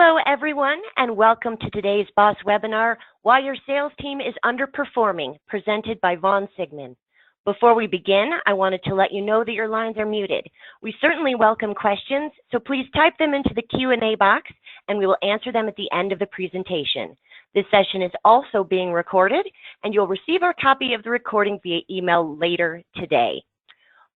Hello, everyone, and welcome to today's Boss webinar, Why Your Sales Team is Underperforming, presented by Von Sigmund. Before we begin, I wanted to let you know that your lines are muted. We certainly welcome questions, so please type them into the Q&A box, and we will answer them at the end of the presentation. This session is also being recorded, and you'll receive our copy of the recording via email later today.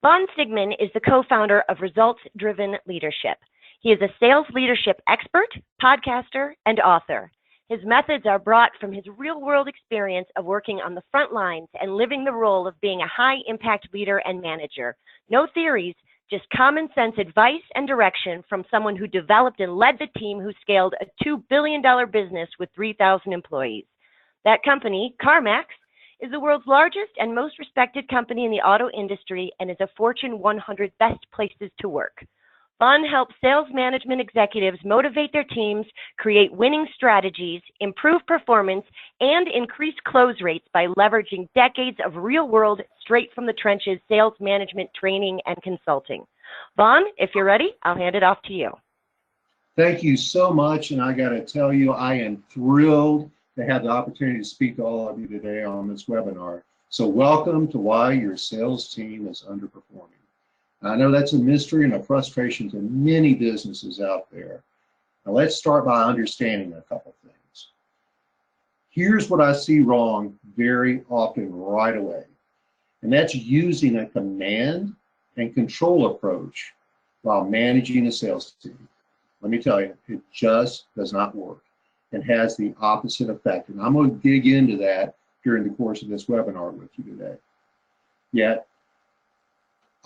Von Sigmund is the co-founder of Results Driven Leadership. He is a sales leadership expert, podcaster, and author. His methods are brought from his real-world experience of working on the front lines and living the role of being a high-impact leader and manager. No theories, just common sense advice and direction from someone who developed and led the team who scaled a $2 billion business with 3,000 employees. That company, CarMax, is the world's largest and most respected company in the auto industry and is a Fortune 100 best places to work. Von helps sales management executives motivate their teams, create winning strategies, improve performance, and increase close rates by leveraging decades of real-world, straight-from-the-trenches sales management training and consulting. Von, if you're ready, I'll hand it off to you. Thank you so much, and I got to tell you, I am thrilled to have the opportunity to speak to all of you today on this webinar. So welcome to Why Your Sales Team is Underperforming. I know that's a mystery and a frustration to many businesses out there. Now let's start by understanding a couple things. Here's what I see wrong very often right away, and that's using a command and control approach while managing a sales team. Let me tell you, it just does not work and has the opposite effect. And I'm going to dig into that during the course of this webinar with you today. Yet,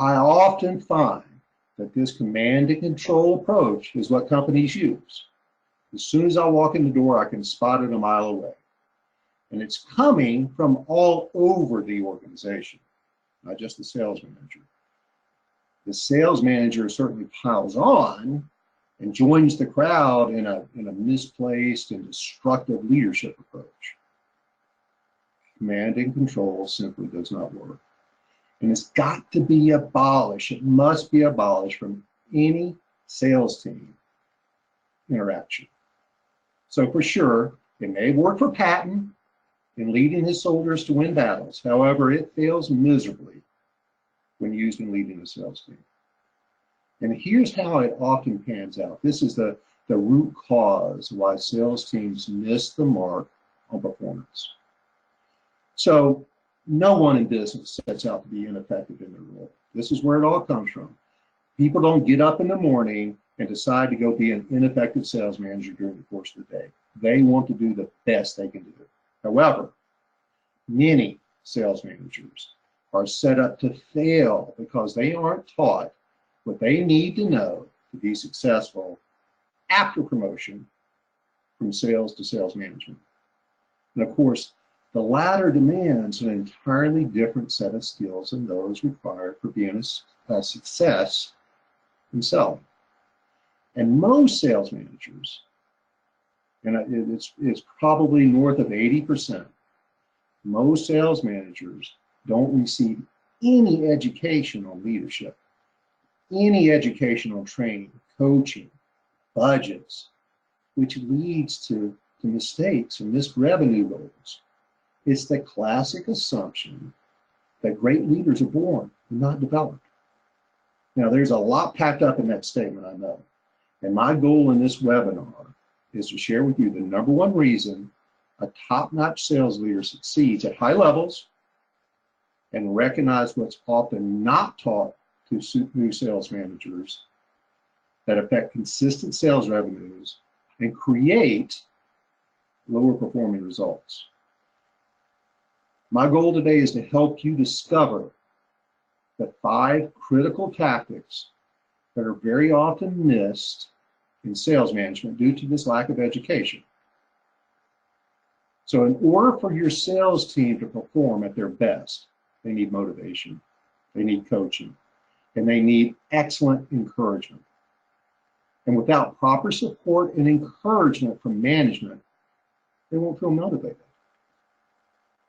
I often find that this command and control approach is what companies use. As soon as I walk in the door, I can spot it a mile away. And it's coming from all over the organization, not just the sales manager. The sales manager certainly piles on and joins the crowd in a misplaced and destructive leadership approach. Command and control simply does not work. And it's got to be abolished. It must be abolished from any sales team interaction. So for sure, it may work for Patton in leading his soldiers to win battles. However, it fails miserably when used in leading a sales team. And here's how it often pans out. This is the root cause why sales teams miss the mark on performance. So no one in business sets out to be ineffective in their role. This is where it all comes from. People don't get up in the morning and decide to go be an ineffective sales manager during the course of the day. They want to do the best they can do. However, many sales managers are set up to fail because they aren't taught what they need to know to be successful after promotion from sales to sales management. And of course, the latter demands an entirely different set of skills than those required for being a success in selling. And most sales managers, and it's probably north of 80%, most sales managers don't receive any education on leadership, any educational training, coaching, budgets, which leads to mistakes and missed revenue goals. It's the classic assumption that great leaders are born, not developed. Now, there's a lot packed up in that statement, I know. And my goal in this webinar is to share with you the number one reason a top-notch sales leader succeeds at high levels and recognize what's often not taught to new sales managers that affect consistent sales revenues and create lower performing results. My goal today is to help you discover the 5 critical tactics that are very often missed in sales management due to this lack of education. So in order for your sales team to perform at their best, they need motivation, they need coaching, and they need excellent encouragement. And without proper support and encouragement from management, they won't feel motivated.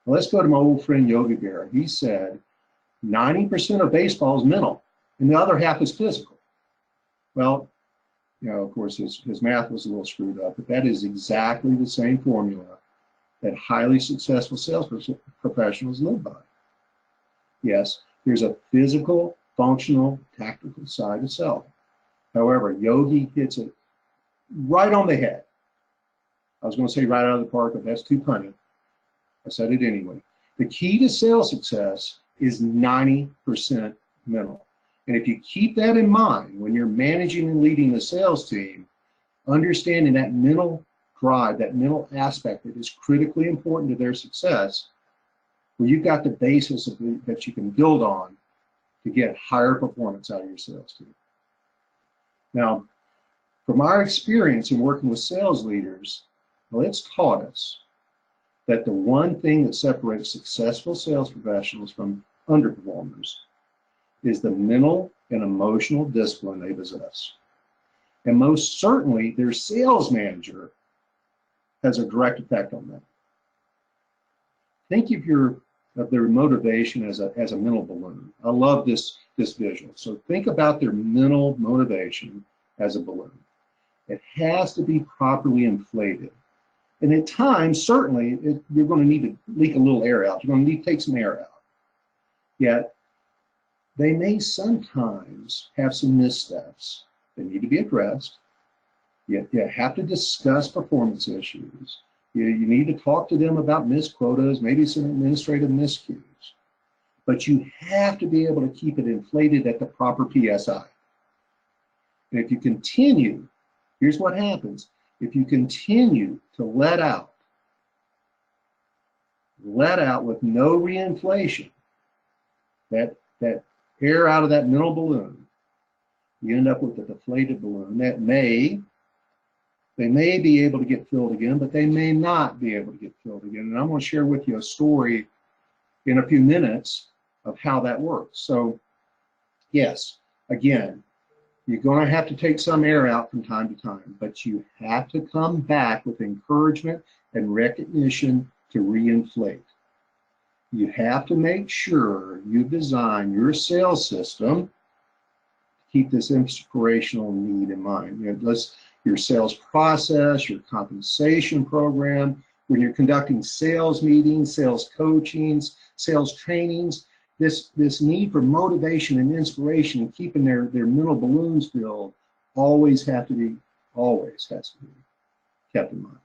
Well, let's go to my old friend Yogi Berra. He said 90% of baseball is mental and the other half is physical. Well, Of course, his math was a little screwed up, but that is exactly the same formula that highly successful sales professionals live by. Yes, there's a physical, functional, tactical side of self. However, Yogi hits it right on the head. I was going to say right out of the park, but that's too punny. I said it anyway. The key to sales success is 90% mental. And if you keep that in mind when you're managing and leading the sales team, understanding that mental drive, that mental aspect that is critically important to their success, well, you've got the basis that you can build on to get higher performance out of your sales team. Now, from our experience in working with sales leaders, well, it's taught us that the one thing that separates successful sales professionals from underperformers is the mental and emotional discipline they possess. And most certainly, their sales manager has a direct effect on them. Think of their motivation as a mental balloon. I love this visual. So think about their mental motivation as a balloon. It has to be properly inflated. And at times, certainly, you're going to need to leak a little air out. You're going to need to take some air out. Yet, they may sometimes have some missteps that need to be addressed. You have to discuss performance issues. You need to talk to them about missed quotas, maybe some administrative miscues. But you have to be able to keep it inflated at the proper PSI. And if you continue, here's what happens. If you continue to let out with no reinflation, that air out of that mental balloon, you end up with a deflated balloon that they may be able to get filled again, but they may not be able to get filled again. And I'm going to share with you a story in a few minutes of how that works. So, yes, again, you're going to have to take some air out from time to time, but you have to come back with encouragement and recognition to reinflate. You have to make sure you design your sales system to keep this inspirational need in mind. Your sales process, your compensation program, when you're conducting sales meetings, sales coachings, sales trainings, this need for motivation and inspiration and keeping their mental balloons filled always has to be kept in mind.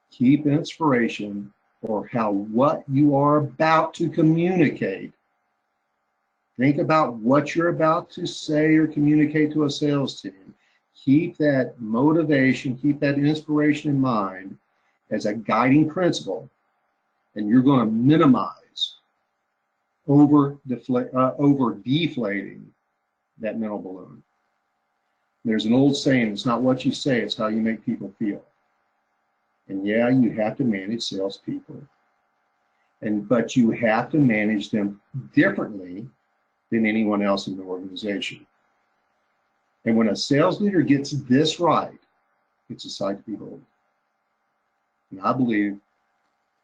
Keep inspiration for what you are about to communicate. Think about what you're about to say or communicate to a sales team. Keep that motivation, keep that inspiration in mind as a guiding principle, and you're going to minimize over deflating that mental balloon. There's an old saying, it's not what you say, it's how you make people feel. And yeah, you have to manage salespeople, but you have to manage them differently than anyone else in the organization. And when a sales leader gets this right, it's a sight to behold. And I believe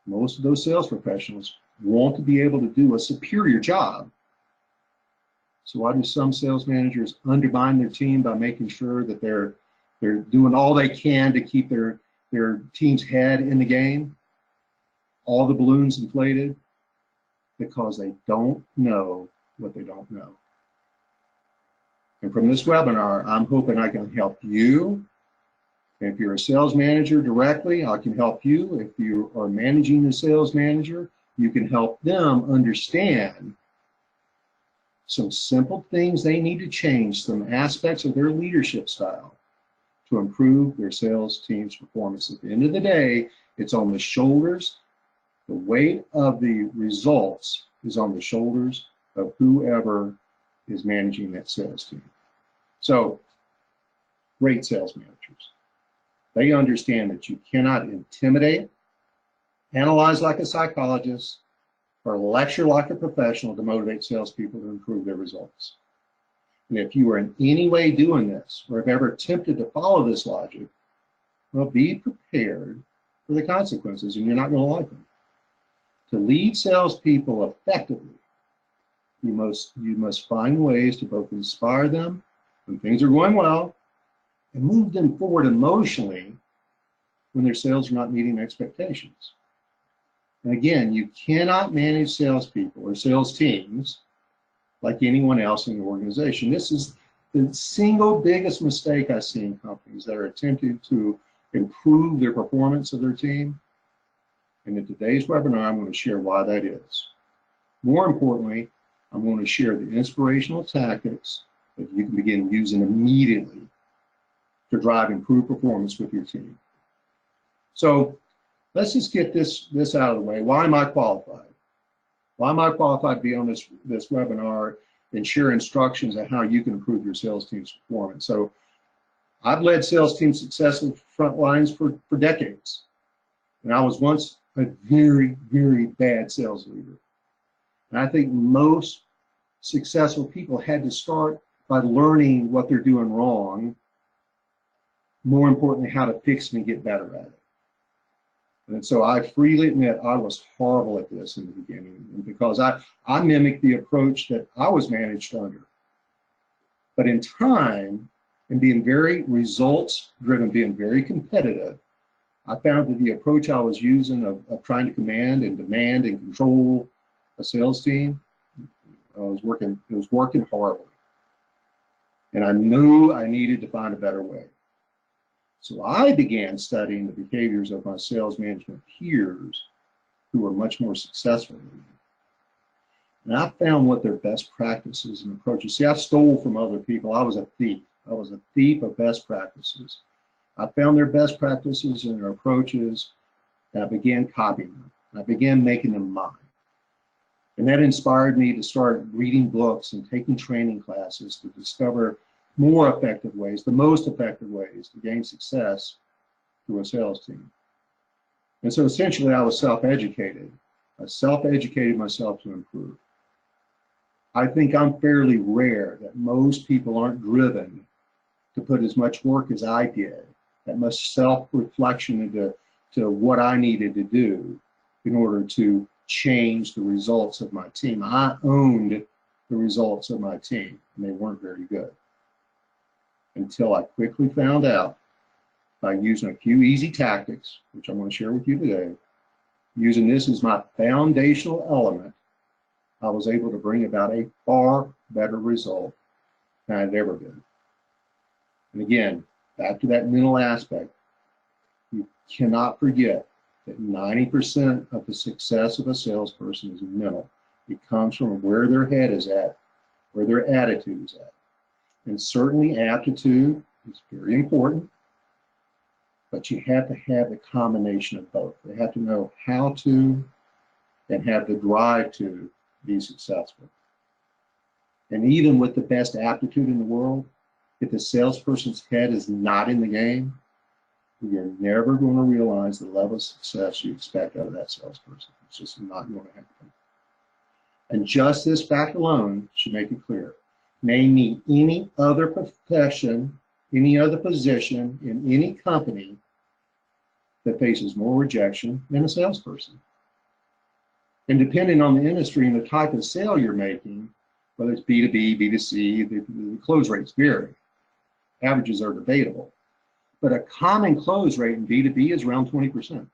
most of those sales professionals want to be able to do a superior job. So why do some sales managers undermine their team by making sure that they're doing all they can to keep their team's head in the game, all the balloons inflated? Because they don't know what they don't know. And from this webinar, I'm hoping I can help you. If you're a sales manager directly, I can help you. If you are managing the sales manager, you can help them understand some simple things they need to change, some aspects of their leadership style to improve their sales team's performance. At the end of the day, it's on the shoulders. The weight of the results is on the shoulders of whoever is managing that sales team. So, great sales managers. They understand that you cannot intimidate, analyze like a psychologist, or lecture like a professional to motivate salespeople to improve their results. And if you are in any way doing this, or have ever attempted to follow this logic, well, be prepared for the consequences, and you're not going to like them. To lead salespeople effectively, you must find ways to both inspire them when things are going well, and move them forward emotionally when their sales are not meeting expectations. And again, you cannot manage salespeople or sales teams like anyone else in the organization. This is the single biggest mistake I see in companies that are attempting to improve their performance of their team. And in today's webinar, I'm going to share why that is. More importantly, I'm going to share the inspirational tactics that you can begin using immediately to drive improved performance with your team. So let's just get this out of the way. Why am I qualified? Why am I qualified to be on this webinar and share instructions on how you can improve your sales team's performance? So I've led sales team successful front lines for decades. And I was once a very, very bad sales leader. And I think most successful people had to start by learning what they're doing wrong. More importantly, how to fix it and get better at it. And so I freely admit I was horrible at this in the beginning, and because I mimicked the approach that I was managed under. But in time, and being very results driven, being very competitive, I found that the approach I was using of trying to command and demand and control a sales team was working horribly. And I knew I needed to find a better way. So I began studying the behaviors of my sales management peers who were much more successful than me. And I found what their best practices and approaches. See, I stole from other people. I was a thief. I was a thief of best practices. I found their best practices and their approaches, and I began copying them. I began making them mine. And that inspired me to start reading books and taking training classes to discover more effective ways, the most effective ways to gain success through a sales team. And so essentially I was self-educated. I self-educated myself to improve. I think I'm fairly rare that most people aren't driven to put as much work as I did, that much self-reflection into what I needed to do in order to change the results of my team. I owned the results of my team, and they weren't very good. Until I quickly found out by using a few easy tactics, which I'm going to share with you today, using this as my foundational element, I was able to bring about a far better result than I'd ever been. And again, back to that mental aspect, you cannot forget that 90% of the success of a salesperson is mental. It comes from where their head is at, where their attitude is at. And certainly aptitude is very important, but you have to have the combination of both. They have to know how to and have the drive to be successful. And even with the best aptitude in the world, if the salesperson's head is not in the game, you're never going to realize the level of success you expect out of that salesperson. It's just not going to happen. And just this fact alone should make it clear. Name me any other profession, any other position in any company that faces more rejection than a salesperson. And depending on the industry and the type of sale you're making, whether it's B2B, B2C, the close rates vary. Averages are debatable. But a common close rate in B2B is around 20%.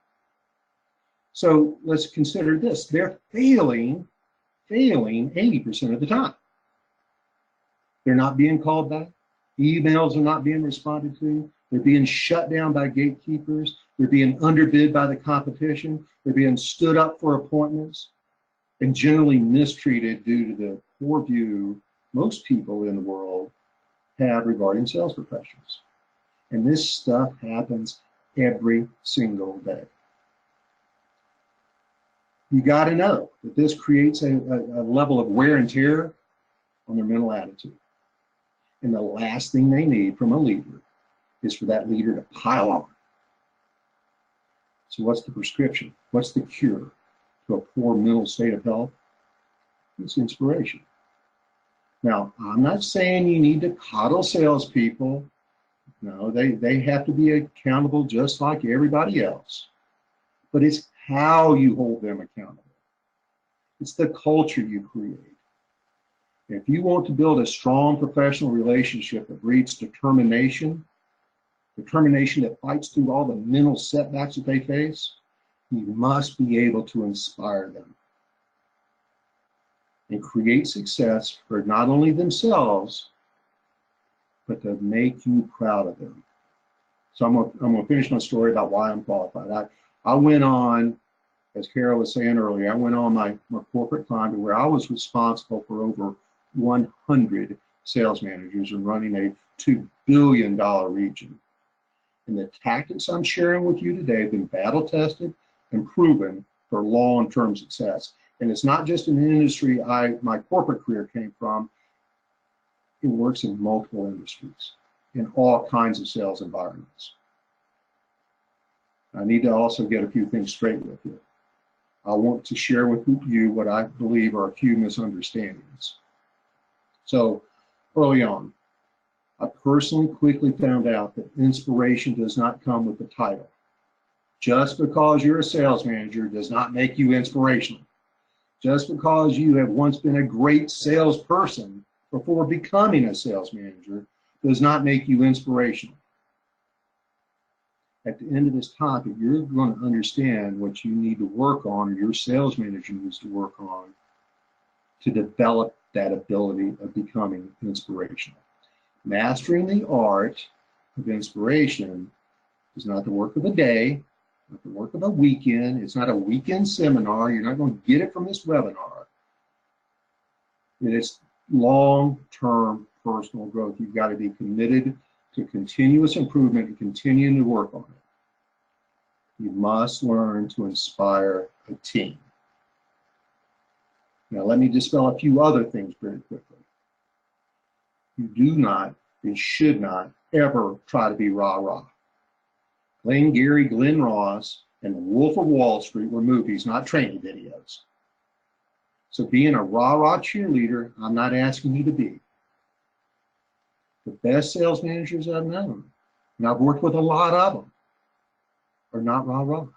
So let's consider this. They're failing 80% of the time. They're not being called back. Emails are not being responded to. They're being shut down by gatekeepers. They're being underbid by the competition. They're being stood up for appointments and generally mistreated due to the poor view most people in the world have regarding sales professionals. And this stuff happens every single day. You got to know that this creates a level of wear and tear on their mental attitude. And the last thing they need from a leader is for that leader to pile on. So what's the prescription? What's the cure to a poor mental state of health? It's inspiration. Now, I'm not saying you need to coddle salespeople. No, they have to be accountable just like everybody else. But it's how you hold them accountable. It's the culture you create. If you want to build a strong professional relationship that breeds determination determination that fights through all the mental setbacks that they face, you must be able to inspire them and create success for not only themselves, but to make you proud of them. So I'm gonna finish my story about why I'm qualified. I went on, as Carol was saying earlier, I went on my corporate climb to where I was responsible for over 100 sales managers and running a $2 billion region. And the tactics I'm sharing with you today have been battle tested and proven for long-term success. And it's not just in the industry my corporate career came from. It works in multiple industries, in all kinds of sales environments. I need to also get a few things straight with you. I want to share with you what I believe are a few misunderstandings. So early on, I personally quickly found out that inspiration does not come with the title. Just because you're a sales manager does not make you inspirational. Just because you have once been a great salesperson before becoming a sales manager does not make you inspirational. At the end of this topic, you're going to understand what you need to work on, or your sales manager needs to work on, to develop that ability of becoming inspirational. Mastering the art of inspiration is not the work of a day, not the work of a weekend. It's not a weekend seminar. You're not going to get it from this webinar. It is long-term personal growth. You've got to be committed to continuous improvement and continuing to work on it. You must learn to inspire a team. Now, let me dispel a few other things very quickly. You do not and should not ever try to be rah-rah. Glenn Gary, Glenn Ross, and The Wolf of Wall Street were movies, not training videos. So being a rah-rah cheerleader, I'm not asking you to be. The best sales managers I've known, and I've worked with a lot of them, are not rah-rah.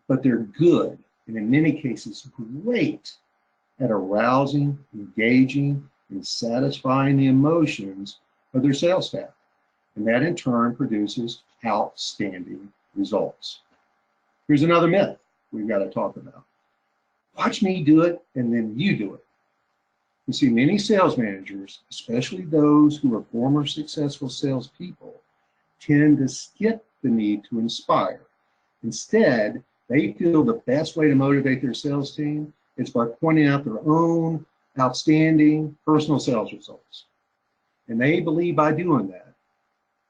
But they're good, and in many cases, great at arousing, engaging, and satisfying the emotions of their sales staff. And that in turn produces outstanding results. Here's another myth we've got to talk about. Watch me do it, and then you do it. You see, many sales managers, especially those who are former successful salespeople, tend to skip the need to inspire. Instead, they feel the best way to motivate their sales team is by pointing out their own outstanding personal sales results. And they believe by doing that,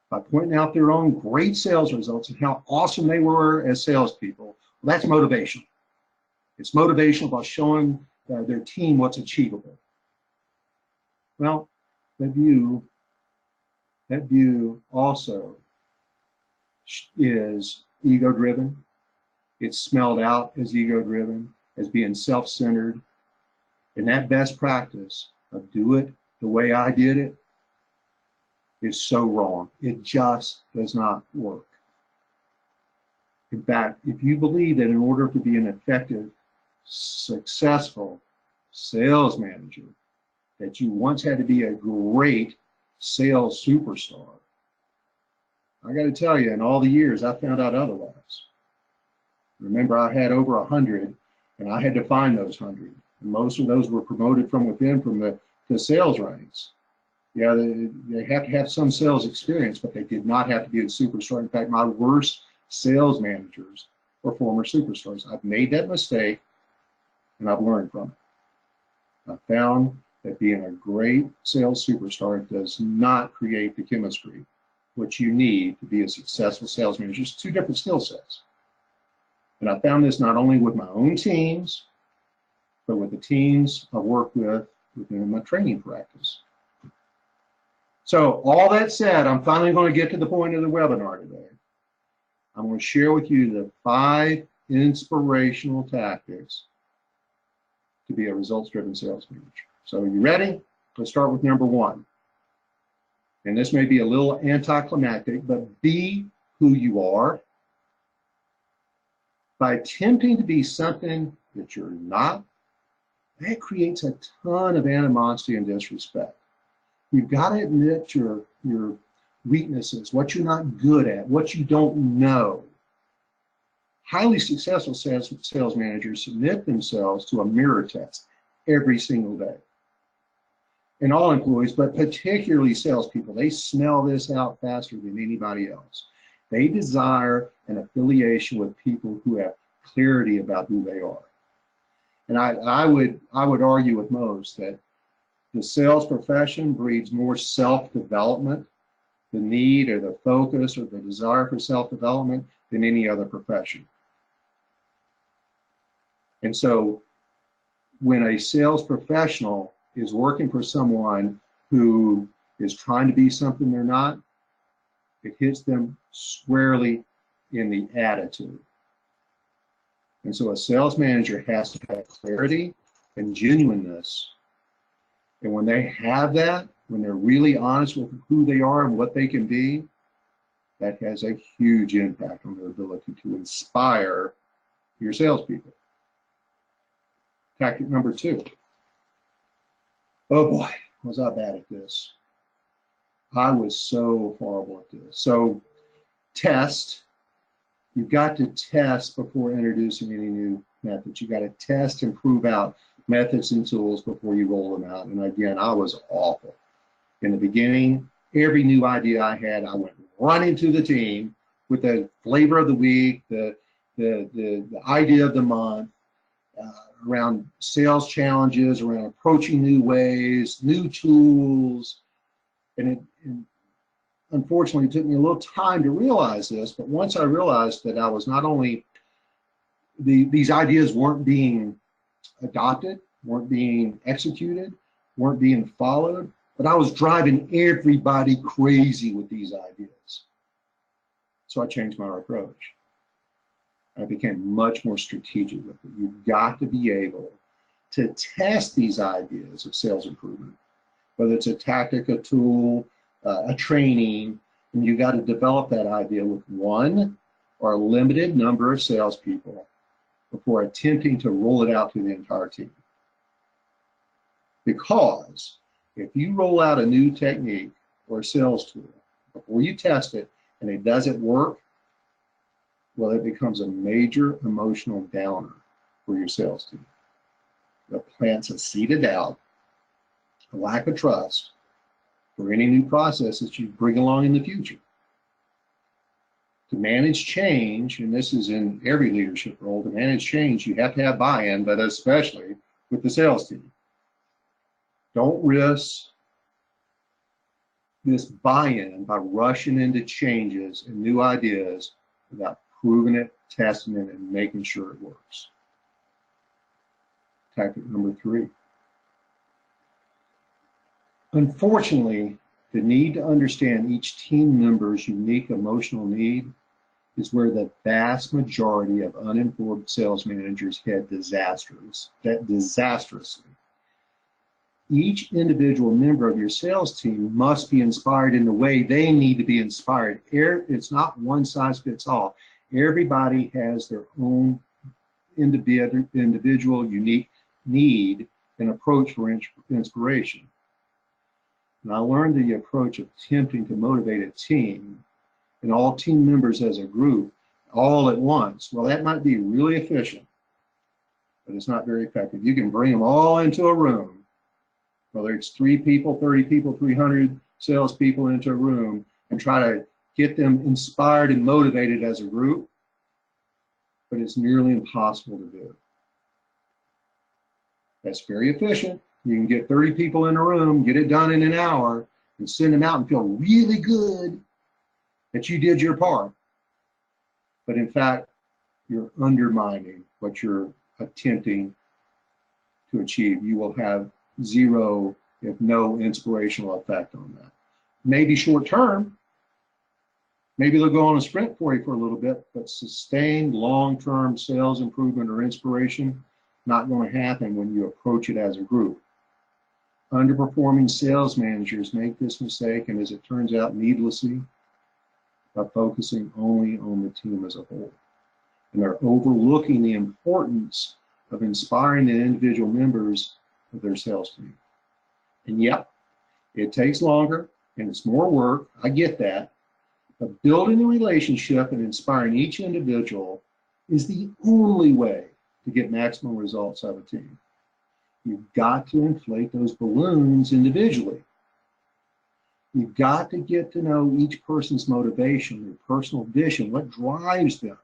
by pointing out their own great sales results and how awesome they were as salespeople, well, that's motivation. It's motivational by showing their team what's achievable. Well, that view also is ego-driven. It's smelled out as ego-driven, as being self-centered. And that best practice of do it the way I did it is so wrong. It just does not work. In fact, if you believe that in order to be an effective, successful sales manager, that you once had to be a great sales superstar, I got to tell you, in all the years, I found out otherwise. Remember, I had over 100, and I had to find those 100. And most of those were promoted from within, from the sales ranks. Yeah, they have to have some sales experience, but they did not have to be a superstar. In fact, my worst sales managers were former superstars. I've made that mistake, and I've learned from it. I found that being a great sales superstar does not create the chemistry which you need to be a successful sales manager. It's two different skill sets. And I found this not only with my own teams, but with the teams I work with within my training practice. So all that said, I'm finally going to get to the point of the webinar today. I'm going to share with you the 5 inspirational tactics to be a results-driven sales manager. So are you ready? Let's start with number 1. And this may be a little anticlimactic, but be who you are. By attempting to be something that you're not, that creates a ton of animosity and disrespect. You've got to admit your weaknesses, what you're not good at, what you don't know. Highly successful sales managers submit themselves to a mirror test every single day. And all employees, but particularly salespeople, they smell this out faster than anybody else. They desire an affiliation with people who have clarity about who they are. And I would argue with most that the sales profession breeds more self-development, the need or the focus or the desire for self-development than any other profession. And so when a sales professional is working for someone who is trying to be something they're not, it hits them squarely in the attitude. And so a sales manager has to have clarity and genuineness. And when they have that, when they're really honest with who they are and what they can be, that has a huge impact on their ability to inspire your salespeople. Tactic number 2. Oh boy, was I bad at this. I was so horrible at this. So test. You've got to test before introducing any new methods. You got to test and prove out methods and tools before you roll them out. And again, I was awful. In the beginning, every new idea I had, I went running to the team with the flavor of the week, the idea of the month, around sales challenges, around approaching new ways, new tools. And unfortunately, it took me a little time to realize this, but once I realized that I was not only, these ideas weren't being adopted, weren't being executed, weren't being followed, but I was driving everybody crazy with these ideas. So I changed my approach. I became much more strategic with it. You've got to be able to test these ideas of sales improvement, whether it's a tactic, a tool, a training, and you got to develop that idea with one or a limited number of salespeople before attempting to roll it out to the entire team. Because if you roll out a new technique or a sales tool before you test it and it doesn't work, well, it becomes a major emotional downer for your sales team. It plants a seed of doubt, a lack of trust for any new process that you bring along in the future. To manage change, and this is in every leadership role, to manage change, you have to have buy-in, but especially with the sales team. Don't risk this buy-in by rushing into changes and new ideas without proving it, testing it, and making sure it works. Tactic number 3. Unfortunately, the need to understand each team member's unique emotional need is where the vast majority of uninformed sales managers head disastrously. Each individual member of your sales team must be inspired in the way they need to be inspired. It's not one size fits all. Everybody has their own individual unique need and approach for inspiration. And I learned the approach of attempting to motivate a team and all team members as a group all at once. Well, that might be really efficient, but it's not very effective. You can bring them all into a room, whether it's 3 people, 30 people, 300 salespeople into a room, and try to get them inspired and motivated as a group, but it's nearly impossible to do. That's very efficient. You can get 30 people in a room, get it done in an hour, and send them out and feel really good that you did your part. But in fact, you're undermining what you're attempting to achieve. You will have zero, if no, inspirational effect on that. Maybe short term, maybe they'll go on a sprint for you for a little bit, but sustained long-term sales improvement or inspiration, not going to happen when you approach it as a group. Underperforming sales managers make this mistake, and as it turns out, needlessly, by focusing only on the team as a whole. And they're overlooking the importance of inspiring the individual members of their sales team. And yep, it takes longer and it's more work. I get that. But building the relationship and inspiring each individual is the only way to get maximum results out of a team. You've got to inflate those balloons individually. You've got to get to know each person's motivation, their personal vision, what drives them.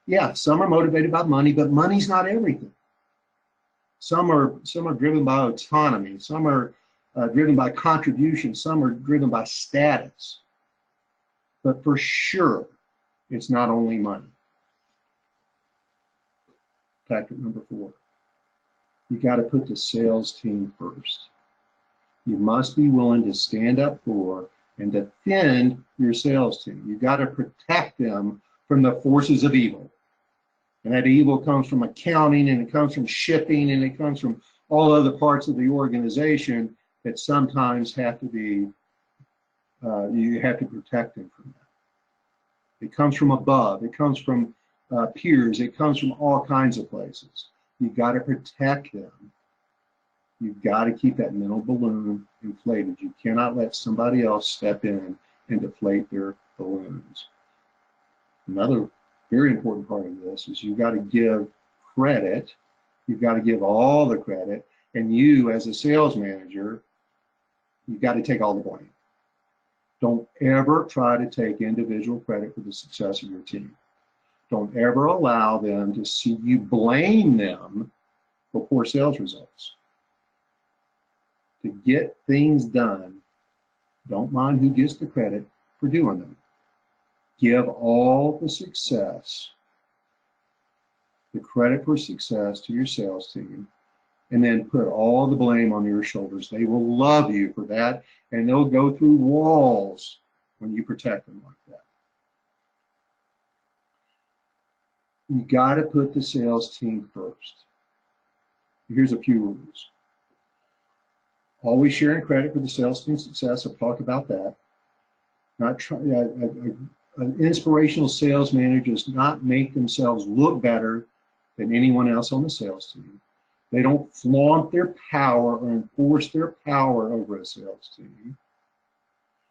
Yeah, some are motivated by money, but money's not everything. Some are driven by autonomy. Some are driven by contribution. Some are driven by status. But for sure, it's not only money. Tactic number 4. You got to put the sales team first. You must be willing to stand up for and defend your sales team. You got to protect them from the forces of evil. And that evil comes from accounting, and it comes from shipping, and it comes from all other parts of the organization that sometimes have to be, you have to protect them from that. It comes from above. It comes from peers. It comes from all kinds of places. You've got to protect them. You've got to keep that mental balloon inflated. You cannot let somebody else step in and deflate their balloons. Another very important part of this is you've got to give credit. You've got to give all the credit. And you, as a sales manager, you've got to take all the blame. Don't ever try to take individual credit for the success of your team. Don't ever allow them to see you blame them for poor sales results. To get things done, don't mind who gets the credit for doing them. Give all the success, the credit for success to your sales team, and then put all the blame on your shoulders. They will love you for that, and they'll go through walls when you protect them like that. You got to put the sales team first. Here's a few rules. Always sharing credit for the sales team's success. I've talked about that. An inspirational sales manager does not make themselves look better than anyone else on the sales team. They don't flaunt their power or enforce their power over a sales team.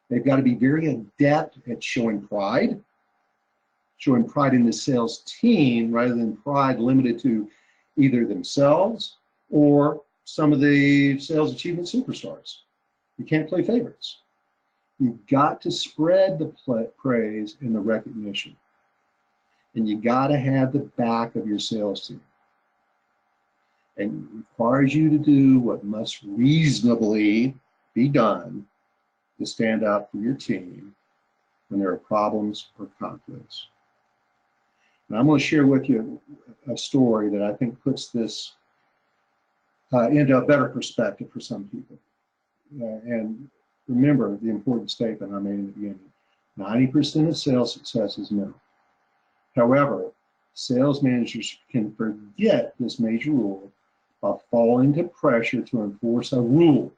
They've got to be very adept at showing pride in the sales team rather than pride limited to either themselves or some of the sales achievement superstars. You can't play favorites. You've got to spread the praise and the recognition. And you got to have the back of your sales team. And it requires you to do what must reasonably be done to stand up for your team when there are problems or conflicts. And I'm going to share with you a story that I think puts this into a better perspective for some people. And remember the important statement I made in the beginning. 90% of sales success is mental. However, sales managers can forget this major rule by falling to pressure to enforce a rule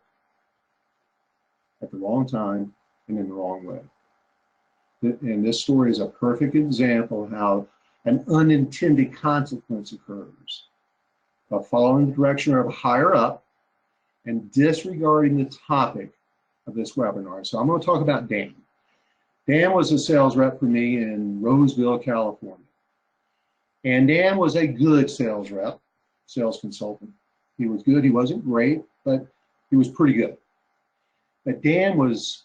at the wrong time and in the wrong way. And this story is a perfect example of how an unintended consequence occurs by following the direction of a higher up and disregarding the topic of this webinar. So I'm going to talk about Dan. Dan was a sales rep for me in Roseville, California. And Dan was a good sales rep, sales consultant. He was good. He wasn't great, but he was pretty good. But Dan was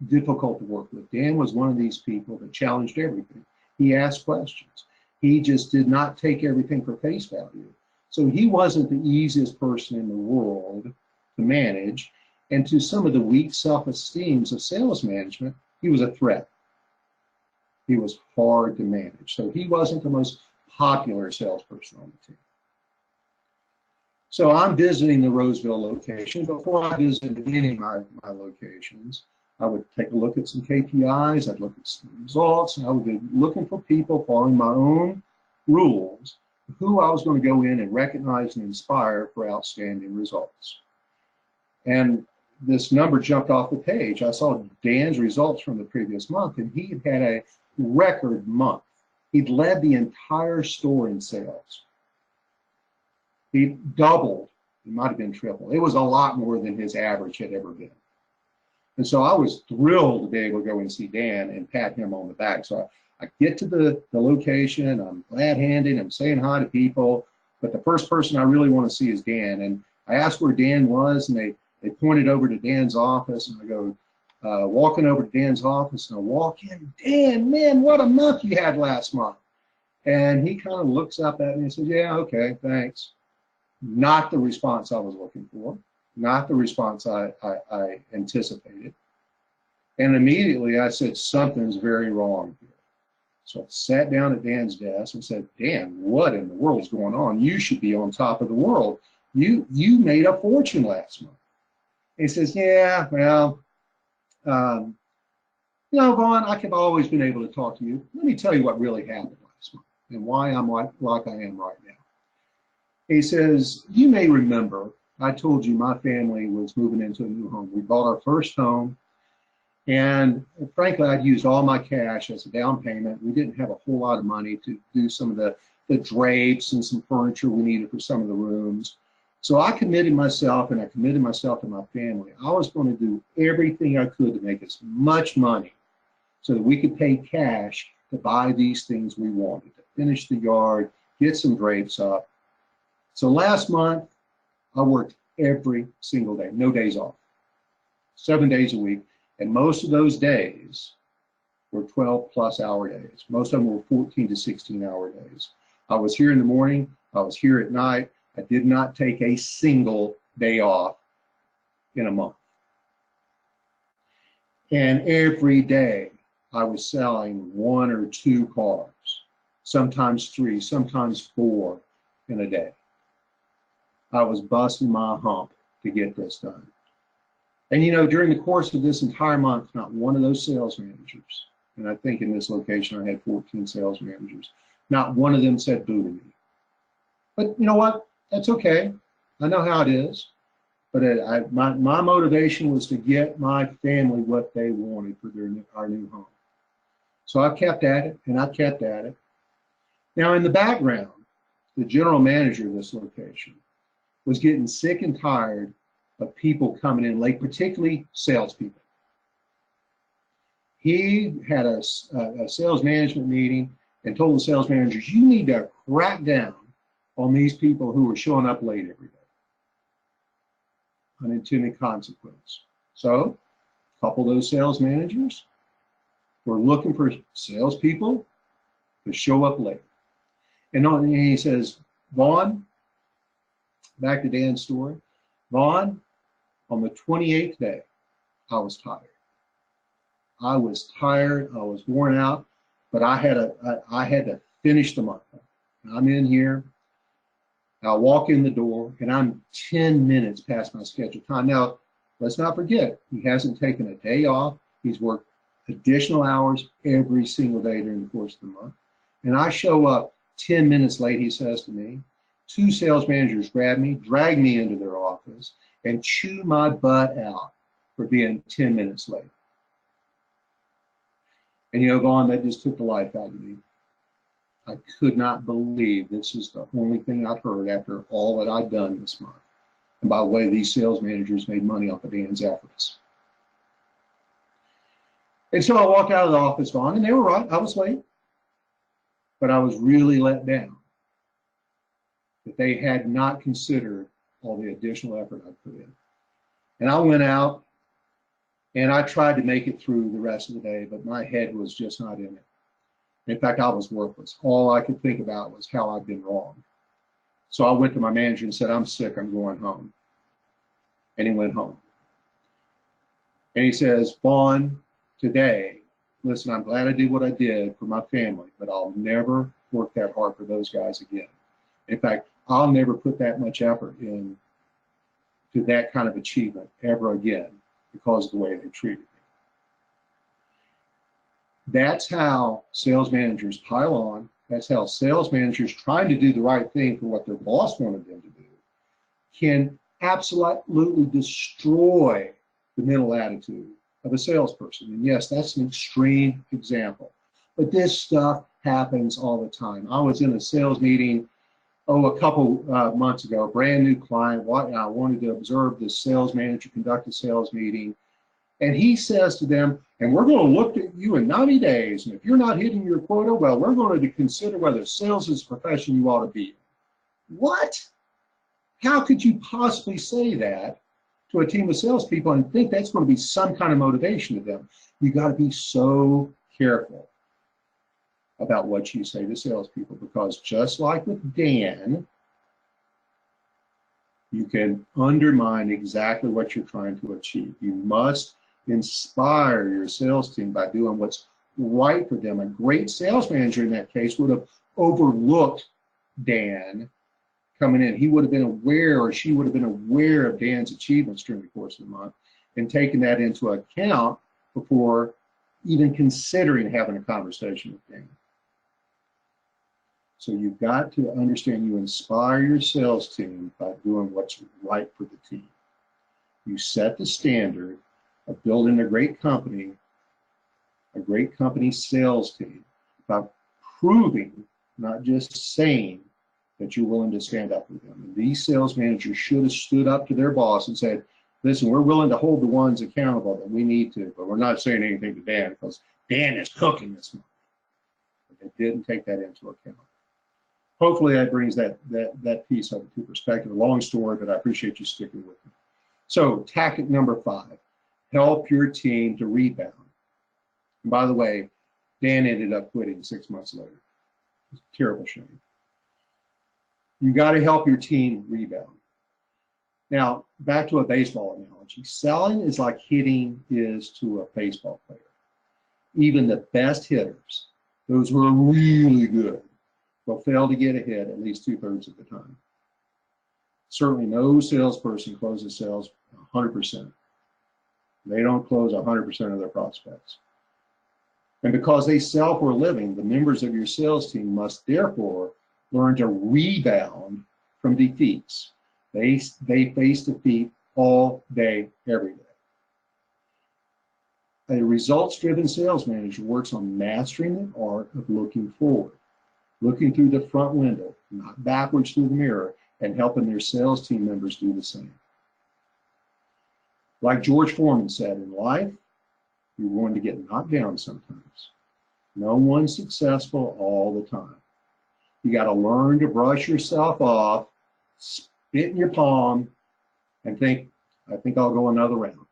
difficult to work with. Dan was one of these people that challenged everything. He asked questions. He just did not take everything for face value. So he wasn't the easiest person in the world to manage. And to some of the weak self-esteems of sales management, he was a threat. He was hard to manage. So he wasn't the most popular salesperson on the team. So I'm visiting the Roseville location. Before I visited any of my locations, I would take a look at some KPIs, I'd look at some results, and I would be looking for people following my own rules, who I was going to go in and recognize and inspire for outstanding results. And this number jumped off the page. I saw Dan's results from the previous month, and he had a record month. He'd led the entire store in sales. He doubled, it might have been triple. It was a lot more than his average had ever been. And so I was thrilled to be able to go and see Dan and pat him on the back. So I get to the location, I'm glad-handing, I'm saying hi to people, but the first person I really want to see is Dan. And I asked where Dan was, and they pointed over to Dan's office, and I go, walking over to Dan's office, and I walk in, Dan, man, what a month you had last month. And he kind of looks up at me and says, yeah, okay, thanks. Not the response I was looking for, not the response I anticipated. And immediately I said, something's very wrong here. So I sat down at Dan's desk and said, Dan, what in the world is going on? You should be on top of the world. You made a fortune last month. And he says, yeah, well, you know, Vaughn, I've always been able to talk to you. Let me tell you what really happened last month and why I'm like I am right now. He says, you may remember, I told you my family was moving into a new home. We bought our first home, and frankly, I'd used all my cash as a down payment. We didn't have a whole lot of money to do some of the drapes and some furniture we needed for some of the rooms. So I committed myself, and I committed myself to my family. I was going to do everything I could to make as much money so that we could pay cash to buy these things we wanted, to finish the yard, get some drapes up. So last month, I worked every single day, no days off, 7 days a week. And most of those days were 12+ hour days. Most of them were 14 to 16 hour days. I was here in the morning, I was here at night. I did not take a single day off in a month. And every day I was selling 1 or 2 cars, sometimes 3, sometimes 4 in a day. I was busting my hump to get this done. And you know, during the course of this entire month, not one of those sales managers, and I think in this location I had 14 sales managers, not one of them said boo to me. But you know what? That's okay. I know how it is. But my motivation was to get my family what they wanted for our new home. So I kept at it, and I kept at it. Now in the background, the general manager of this location was getting sick and tired of people coming in late, particularly salespeople. He had a sales management meeting and told the sales managers, you need to crack down on these people who are showing up late every day. Unintended consequence. So a couple of those sales managers were looking for salespeople to show up late. And he says, Vaughn, back to Dan's story, Vaughn, on the 28th day, I was tired. I was tired, I was worn out, but I had to finish the month. I'm in here, I walk in the door, and I'm 10 minutes past my scheduled time. Now, let's not forget, he hasn't taken a day off. He's worked additional hours every single day during the course of the month. And I show up 10 minutes late, he says to me. 2 sales managers grab me, drag me into their office, and chew my butt out for being 10 minutes late. And you know, Vaughn, that just took the life out of me. I could not believe this is the only thing I'd heard after all that I'd done this month. And by the way, these sales managers made money off of Dan's efforts. And so I walked out of the office, Vaughn, and they were right, I was late. But I was really let down that they had not considered all the additional effort I put in. And I went out and I tried to make it through the rest of the day, but my head was just not in it. In fact, I was worthless. All I could think about was how I'd been wrong. So I went to my manager and said, I'm sick, I'm going home. And he went home. And he says, Vaughn, today, listen, I'm glad I did what I did for my family, but I'll never work that hard for those guys again. In fact, I'll never put that much effort in to that kind of achievement ever again because of the way they treated me. That's how sales managers pile on. That's how sales managers trying to do the right thing for what their boss wanted them to do can absolutely destroy the mental attitude of a salesperson. And yes, that's an extreme example, but this stuff happens all the time. I was in a sales meeting, a couple months ago, a brand new client. I wanted to observe the sales manager conduct a sales meeting. And he says to them, and we're going to look at you in 90 days, and if you're not hitting your quota, well, we're going to consider whether sales is a profession you ought to be in. What? How could you possibly say that to a team of salespeople and think that's going to be some kind of motivation to them? You got to be so careful about what you say to salespeople, because just like with Dan, you can undermine exactly what you're trying to achieve. You must inspire your sales team by doing what's right for them. A great sales manager in that case would have overlooked Dan coming in. He would have been aware, or she would have been aware of Dan's achievements during the course of the month and taken that into account before even considering having a conversation with Dan. So you've got to understand you inspire your sales team by doing what's right for the team. You set the standard of building a great company sales team by proving, not just saying, that you're willing to stand up for them. And these sales managers should have stood up to their boss and said, listen, we're willing to hold the ones accountable that we need to, but we're not saying anything to Dan because Dan is cooking this month. But they didn't take that into account. Hopefully that brings that piece up to perspective. A long story, but I appreciate you sticking with me. So tactic number 5, help your team to rebound. And by the way, Dan ended up quitting 6 months later. It's a terrible shame. You got to help your team rebound. Now, back to a baseball analogy. Selling is like hitting is to a baseball player. Even the best hitters, those who are really good, will fail to get a hit at least 2/3 of the time. Certainly no salesperson closes sales 100%. They don't close 100% of their prospects. And because they sell for a living, the members of your sales team must therefore learn to rebound from defeats. They face defeat all day, every day. A results-driven sales manager works on mastering the art of looking forward, looking through the front window, not backwards through the mirror, and helping their sales team members do the same. Like George Foreman said, in life, you're going to get knocked down sometimes. No one's successful all the time. You got to learn to brush yourself off, spit in your palm, and think, I think I'll go another round.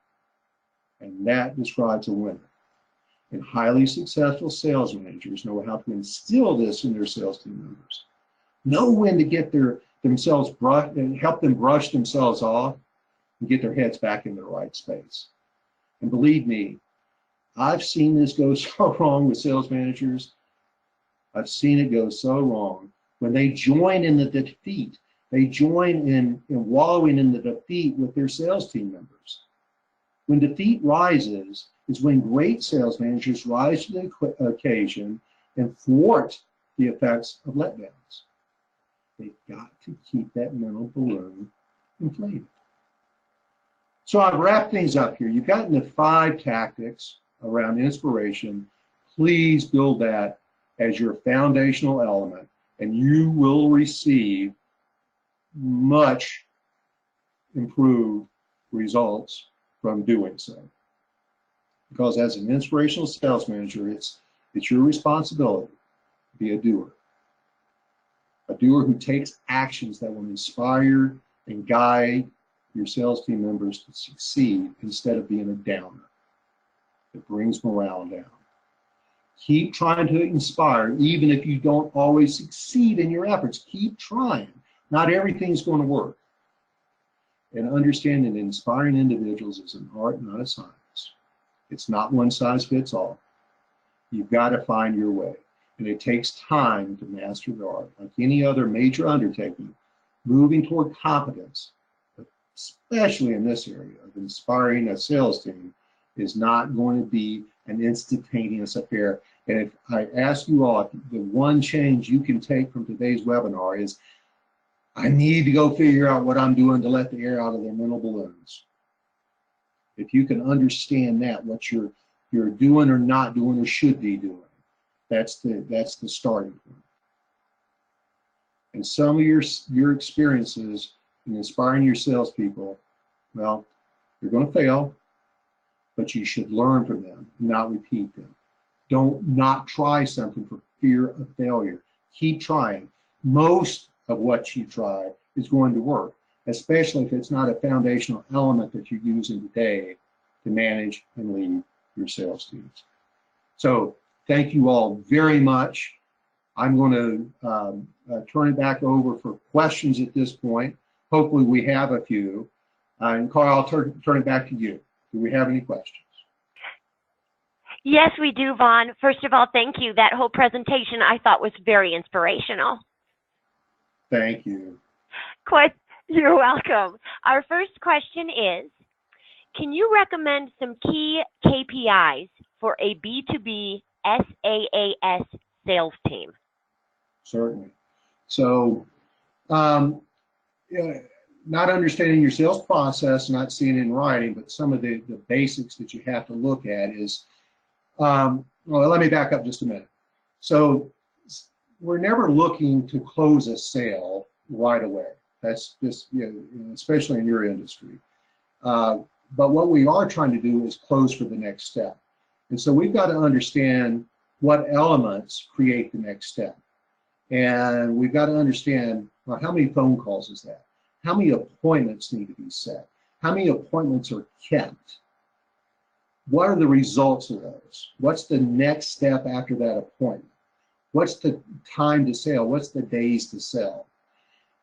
And that describes a winner. And highly successful sales managers know how to instill this in their sales team members. Know when to get themselves brushed and help them brush themselves off and get their heads back into the right space. And believe me, I've seen this go so wrong with sales managers. I've seen it go so wrong. When they join in the defeat, they join in wallowing in the defeat with their sales team members. When defeat rises is when great sales managers rise to the occasion and thwart the effects of letdowns. They've got to keep that mental balloon inflated. So I've wrapped things up here. You've gotten the 5 tactics around inspiration. Please build that as your foundational element, and you will receive much improved results from doing so. Because as an inspirational sales manager, it's your responsibility to be a doer who takes actions that will inspire and guide your sales team members to succeed instead of being a downer. It brings morale down. Keep trying to inspire, even if you don't always succeed in your efforts. Keep trying. Not everything's going to work. And understanding that inspiring individuals is an art, not a science. It's not one size fits all. You've got to find your way. And it takes time to master the art. Like any other major undertaking, moving toward competence, especially in this area of inspiring a sales team, is not going to be an instantaneous affair. And if I ask you all, the one change you can take from today's webinar is, I need to go figure out what I'm doing to let the air out of their mental balloons. If you can understand that, what you're doing or not doing or should be doing, that's the starting point. And some of your experiences in inspiring your salespeople, well, you're going to fail. but you should learn from them, not repeat them. Don't not try something for fear of failure. Keep trying. Most of what you try is going to work, especially if it's not a foundational element that you're using today to manage and lead your sales teams. So thank you all very much. I'm going to turn it back over for questions at this point. Hopefully we have a few. And Carl, I'll turn it back to you. Do we have any questions? Yes, we do, Vaughn. First of all, thank you. That whole presentation I thought was very inspirational. Thank you. You're welcome. Our first question is, can you recommend some key KPIs for a B2B SaaS sales team? Certainly. So, not understanding your sales process, not seeing it in writing, but some of the basics that you have to look at is, well, let me back up just a minute. So we're never looking to close a sale right away. That's just, especially in your industry. But what we are trying to do is close for the next step. And so we've got to understand what elements create the next step. And we've got to understand, well, how many phone calls is that? How many appointments need to be set? How many appointments are kept? What are the results of those? What's the next step after that appointment? What's the time to sell? What's the days to sell?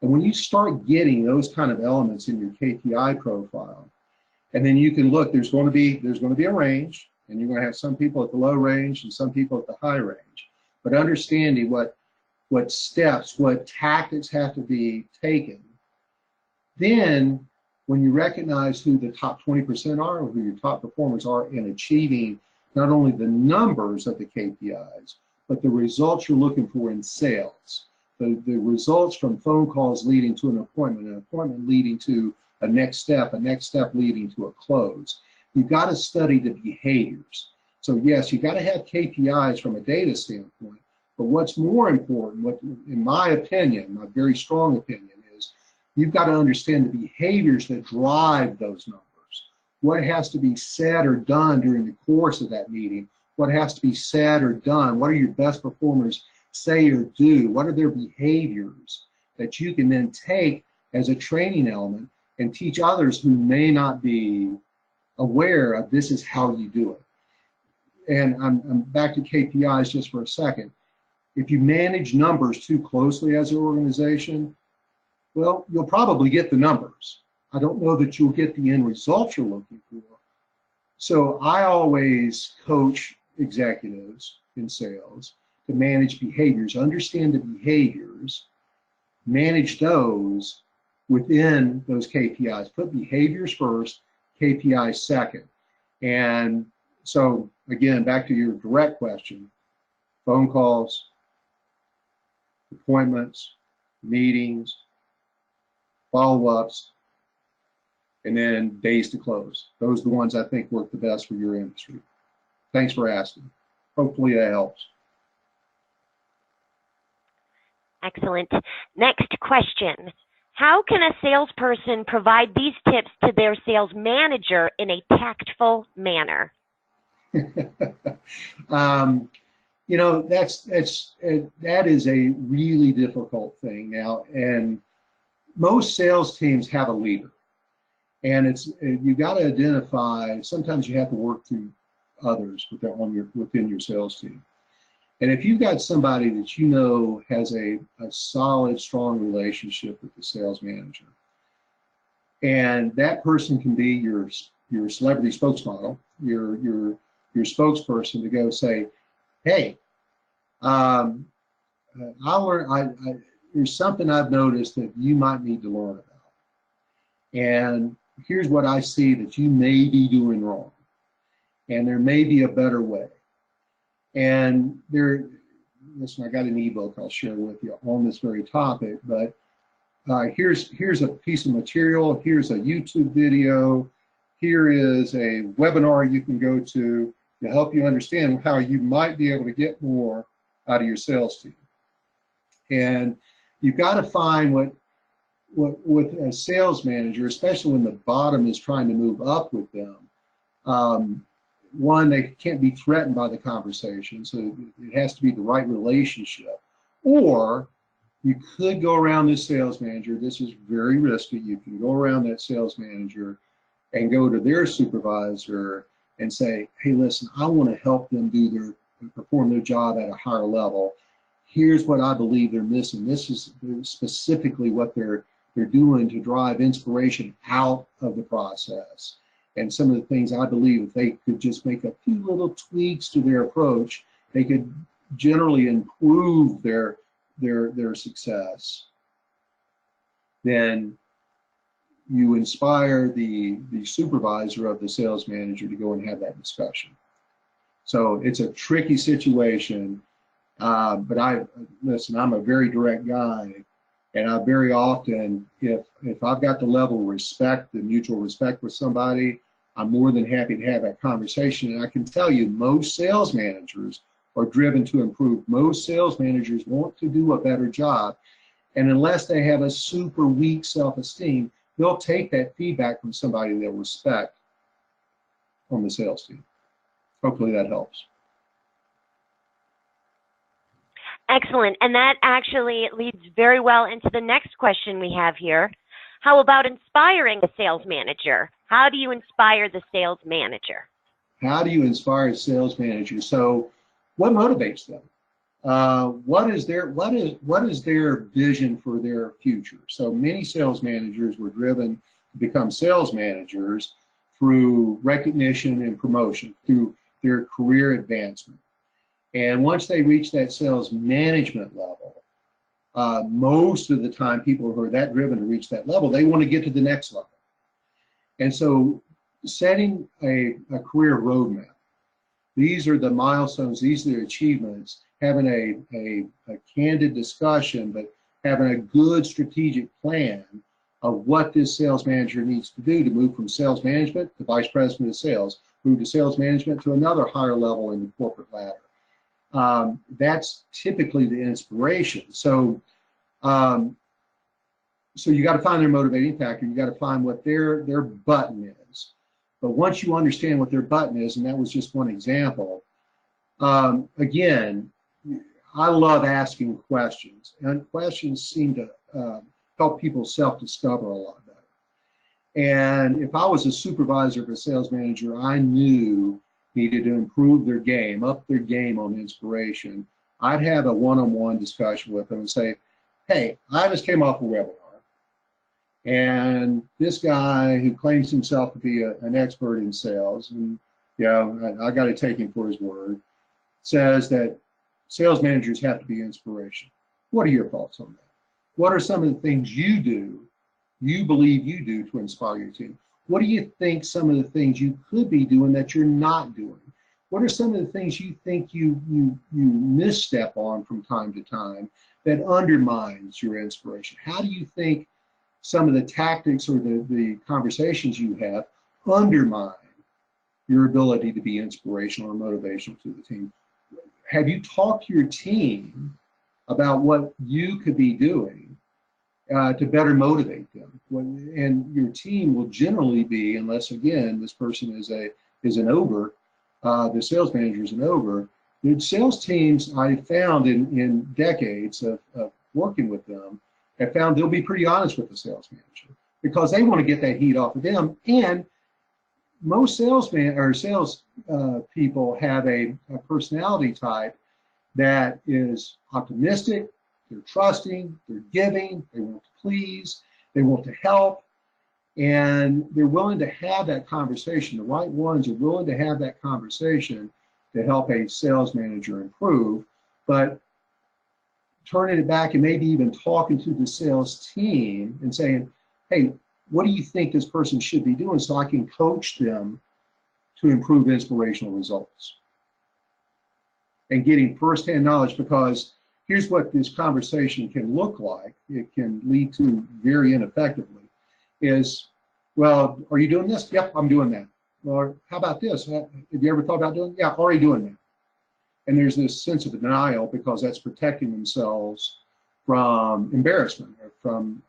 And when you start getting those kind of elements in your KPI profile, and then you can look, there's going to be a range, and you're going to have some people at the low range and some people at the high range. But understanding what steps, what tactics have to be taken, then when you recognize who the top 20% are, or who your top performers are in achieving not only the numbers of the KPIs, but the results you're looking for in sales. The results from phone calls leading to an appointment leading to a next step leading to a close. You've got to study the behaviors. So yes, you've got to have KPIs from a data standpoint, but what's more important, in my opinion, my very strong opinion, is you've got to understand the behaviors that drive those numbers. What has to be said or done during the course of that meeting? What has to be said or done? What are your best performers say or do? What are their behaviors that you can then take as a training element and teach others who may not be aware of this is how you do it? And I'm back to KPIs just for a second. If you manage numbers too closely as an organization, well, you'll probably get the numbers. I don't know that you'll get the end results you're looking for. So I always coach executives in sales to manage behaviors, understand the behaviors, manage those within those KPIs. Put behaviors first, KPIs second. And so again, back to your direct question, phone calls, appointments, meetings, follow-ups, and then days to close. Those are the ones I think work the best for your industry. Thanks for asking. Hopefully that helps. Excellent. Next question. How can a salesperson provide these tips to their sales manager in a tactful manner? That is a really difficult thing now, and most sales teams have a leader, and you got to identify. Sometimes you have to work through others within your sales team, and if you've got somebody that you know has a solid, strong relationship with the sales manager, and that person can be your celebrity spokesmodel, your spokesperson to go say, hey, there's something I've noticed that you might need to learn about. And here's what I see that you may be doing wrong. And there may be a better way. And listen, I got an ebook I'll share with you on this very topic, but here's a piece of material, here's a YouTube video, here is a webinar you can go to help you understand how you might be able to get more out of your sales team. And you've got to find what with a sales manager, especially when the bottom is trying to move up with them, One, they can't be threatened by the conversation, so it has to be the right relationship. Or you could go around this sales manager. This is very risky. You can go around that sales manager and go to their supervisor and say, hey, listen, I want to help them perform their job at a higher level. Here's what I believe they're missing. This is specifically what they're doing to drive inspiration out of the process. And some of the things I believe if they could just make a few little tweaks to their approach, they could generally improve their success. Then you inspire the supervisor of the sales manager to go and have that discussion. So it's a tricky situation, but listen, I'm a very direct guy, and I very often, if I've got the level of respect, the mutual respect with somebody, I'm more than happy to have that conversation. And I can tell you, most sales managers are driven to improve. Most sales managers want to do a better job. And unless they have a super weak self-esteem, they'll take that feedback from somebody they'll respect on the sales team. Hopefully that helps. Excellent. And that actually leads very well into the next question we have here. How about inspiring a sales manager? How do you inspire the sales manager? How do you inspire a sales manager? So what motivates them? What is their vision for their future? So many sales managers were driven to become sales managers through recognition and promotion, through their career advancement. And once they reach that sales management level, most of the time people who are that driven to reach that level, they want to get to the next level. And so setting a career roadmap, these are the milestones, these are the achievements, having a candid discussion, but having a good strategic plan of what this sales manager needs to do to move from sales management to vice president of sales, move to sales management to another higher level in the corporate ladder. That's typically the inspiration. So you got to find their motivating factor. You got to find what their button is. But once you understand what their button is, and that was just one example, again, I love asking questions, and questions seem to help people self-discover a lot better. And if I was a supervisor of a sales manager I knew needed to improve their game, up their game on inspiration, I'd have a one-on-one discussion with them and say, hey, I just came off a webinar, and this guy who claims himself to be an expert in sales, and I got to take him for his word, says that sales managers have to be inspiration. What are your thoughts on that? What are some of the things you believe you do to inspire your team? What do you think some of the things you could be doing that you're not doing? What are some of the things you think you misstep on from time to time that undermines your inspiration? How do you think some of the tactics or the conversations you have undermine your ability to be inspirational or motivational to the team? Have you talked to your team about what you could be doing to better motivate them? And your team will generally be, unless again this person is an ogre, the sales manager is an ogre. The sales teams I found in decades of working with them have found they'll be pretty honest with the sales manager because they want to get that heat off of them. And most sales people have a personality type that is optimistic, they're trusting, they're giving, they want to please, they want to help, and they're willing to have that conversation. The right ones are willing to have that conversation to help a sales manager improve, but turning it back and maybe even talking to the sales team and saying, hey, what do you think this person should be doing so I can coach them to improve inspirational results? And getting firsthand knowledge, because here's what this conversation can look like. It can lead to very ineffectively is, well, are you doing this? Yep, I'm doing that. Or how about this? Have you ever thought about doing? Yeah, already doing that. And there's this sense of denial because that's protecting themselves from embarrassment or from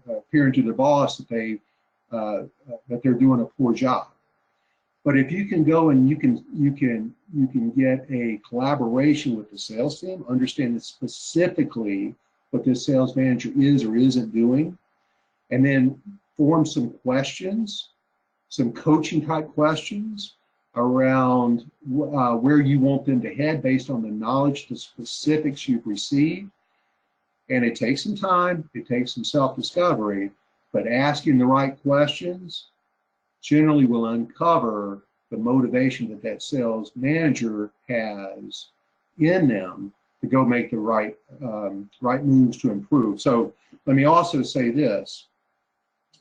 appearing to their boss that they're doing a poor job. But if you can go and you can get a collaboration with the sales team, understanding specifically what this sales manager is or isn't doing, and then form some questions, some coaching type questions around where you want them to head based on the knowledge, the specifics you've received. And it takes some time, it takes some self-discovery, but asking the right questions generally will uncover the motivation that that sales manager has in them to go make the right moves to improve. So let me also say this.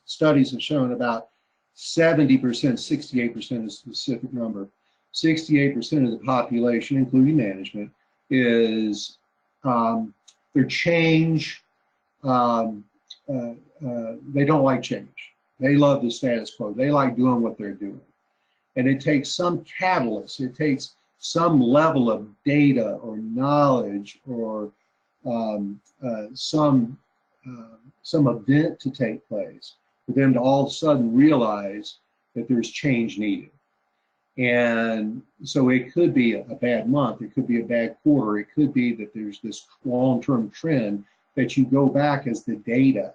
Studies have shown about 70%, 68% is a specific number, 68% of the population, including management, is their change, they don't like change. They love the status quo. They like doing what they're doing. And it takes some catalyst. It takes some level of data or knowledge or some event to take place for them to all of a sudden realize that there's change needed. And so it could be a bad month, it could be a bad quarter, it could be that there's this long-term trend that you go back as the data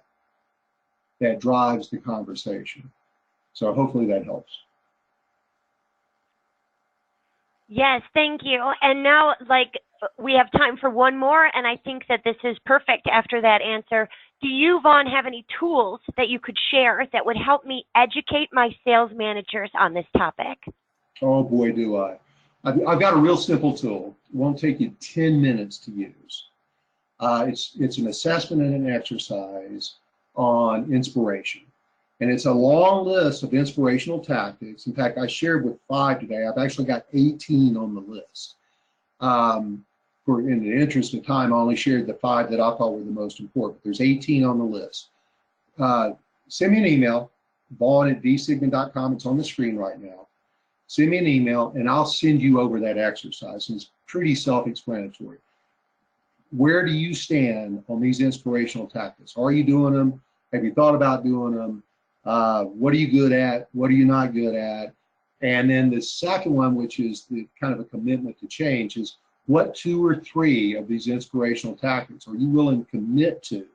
that drives the conversation. So hopefully that helps. Yes, thank you. And now, we have time for one more, and I think that this is perfect after that answer. Do you, Vaughn, have any tools that you could share that would help me educate my sales managers on this topic? Oh boy, do I. I've got a real simple tool. It won't take you 10 minutes to use. It's an assessment and an exercise on inspiration. And it's a long list of inspirational tactics. In fact, I shared with 5 today. I've actually got 18 on the list. In the interest of time, I only shared the 5 that I thought were the most important. There's 18 on the list. Send me an email, vaughn@vsigma.com. It's on the screen right now. Send me an email, and I'll send you over that exercise. It's pretty self-explanatory. Where do you stand on these inspirational tactics? Are you doing them? Have you thought about doing them? What are you good at? What are you not good at? And then the second one, which is the kind of a commitment to change, is what 2 or 3 of these inspirational tactics are you willing to commit to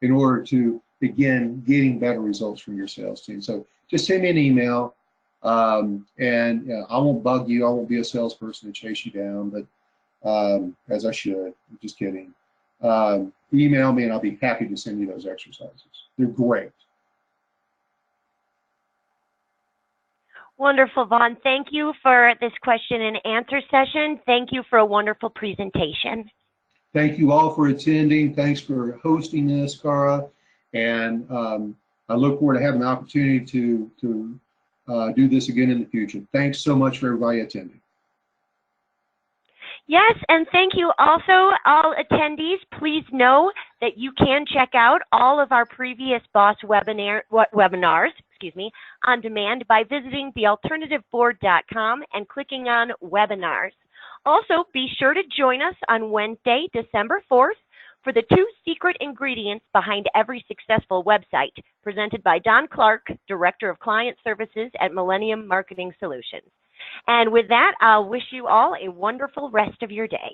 in order to begin getting better results from your sales team? So just send me an email, and I won't bug you. I won't be a salesperson to chase you down, but as I should. I'm just kidding. Email me, and I'll be happy to send you those exercises. They're great. Wonderful, Vaughn. Thank you for this question and answer session. Thank you for a wonderful presentation. Thank you all for attending. Thanks for hosting this, Cara. And I look forward to having the opportunity to do this again in the future. Thanks so much for everybody attending. Yes, and thank you also, all attendees. Please know that you can check out all of our previous BOSS webinars on demand by visiting thealternativeboard.com and clicking on webinars. Also, be sure to join us on Wednesday, December 4th for the 2 secret ingredients behind every successful website, presented by Don Clark, Director of Client Services at Millennium Marketing Solutions. And with that, I'll wish you all a wonderful rest of your day.